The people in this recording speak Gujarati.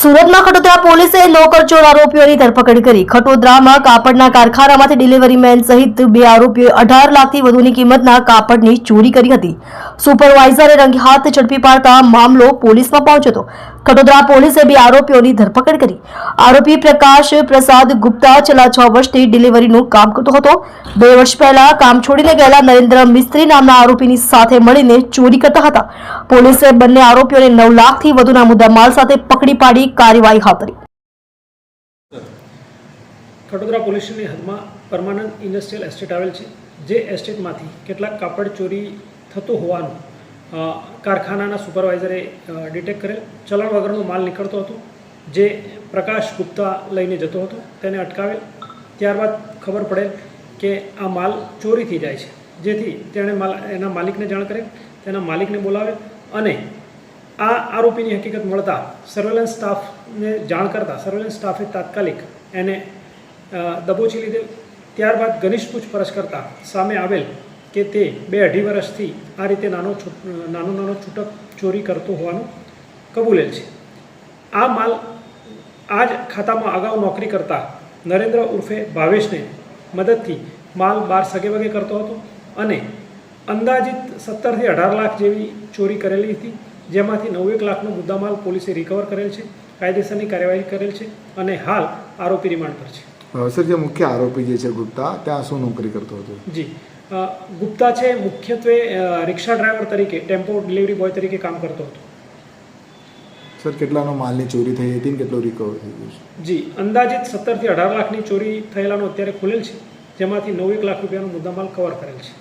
સુરતમાં ખટોદરા પોલીસે લોકરચોર આરોપીઓની ધરપકડ કરી. ખટોદરામાં કાપડના કારખાનામાંથી ડિલિવરી મેન સહિત 2 આરોપીઓએ 18 લાખથી વધુની કિંમતના કાપડની ચોરી કરી હતી. સુપરવાઇઝરે રંગે હાથ ઝડપી પાડતા મામલો પોલીસમાં પહોંચ્યો હતો. ખટોદરા પોલીસે 2 આરોપીઓની ધરપકડ કરી. આરોપી પ્રકાશ પ્રસાદ ગુપ્તા છેલ્લા 6 વર્ષથી ડિલિવરીનું કામ કરતો હતો. 2 વર્ષ પહેલા કામ છોડીને ગયેલા નરેન્દ્ર મિસ્ત્રી નામના આરોપીની સાથે મળીને ચોરી કરતા હતા. પોલીસે બંને આરોપીઓને 9 લાખથી વધુના મુદ્દામાલ સાથે પકડી પાડી કાર્યવાહી હાથ ધરી. ખટોદરા પોલીસ સ્ટેશનની હદમાં પરમાનન્ટ ઇન્ડસ્ટ્રીયલ એસ્ટેટ આવેલ છે, જે એસ્ટેટમાંથી કેટલાક કાપડ ચોરી થતું હોવાનું કારખાનાના સુપરવાઇઝરે ડિટેક્ટ કરેલ. ચલણ વગરનો માલ નીકળતો હતો, જે પ્રકાશ ગુપ્તા લઈને જતો હતો. તેને અટકાવેલ. ત્યારબાદ ખબર પડેલ કે આ માલ ચોરી થઈ જાય છે, જેથી તેણે એના માલિકને જાણ કરેલ. તેના માલિકને બોલાવેલ અને આ આરોપીની હકીકત મળતા સર્વેલન્સ સ્ટાફને જાણ કરતા સર્વેલન્સ સ્ટાફે તાત્કાલિક એને દબોચી લીધેલ. ત્યારબાદ ઘનિષ્ઠ પૂછપરછ કરતાં સામે આવેલ કે તે 2-2.5 વર્ષથી આ રીતે નાનો છૂટક ચોરી કરતો હોવાનું કબૂલેલ છે. આ માલ આ જ ખાતામાં અગાઉ નોકરી કરતા નરેન્દ્ર ઉર્ફે ભાવેશને મદદથી માલ બહાર સગેવગે કરતો હતો અને અંદાજિત 17 થી 18 લાખ જેવી ચોરી કરેલી હતી, જેમાંથી 9 લાખનો મુદ્દામાલ પોલીસે રિકવર કરેલ છે. કાયદેસરની કાર્યવાહી કરેલ છે અને હાલ આરોપી રિમાન્ડ પર છે. સર, જે મુખ્ય આરોપી જે છે ગુપ્તા, ત્યાં શું નોકરી કરતો હતો? જી, ગુપ્તા છે મુખ્યત્વે રિક્ષા ડ્રાઈવર તરીકે, ટેમ્પો ડિલિવરી બોય તરીકે કામ કરતો હતો. સર, કેટલાનો માલની ચોરી થઈ હતી અને કેટલો રિકવર થઈ ગયો છે? જી, અંદાજિત 17 થી 18 લાખની ચોરી થયેલાનો અત્યારે ખુલેલ છે, જેમાંથી 9 લાખ રૂપિયાનો મુદ્દામાલ કવર કરેલ છે.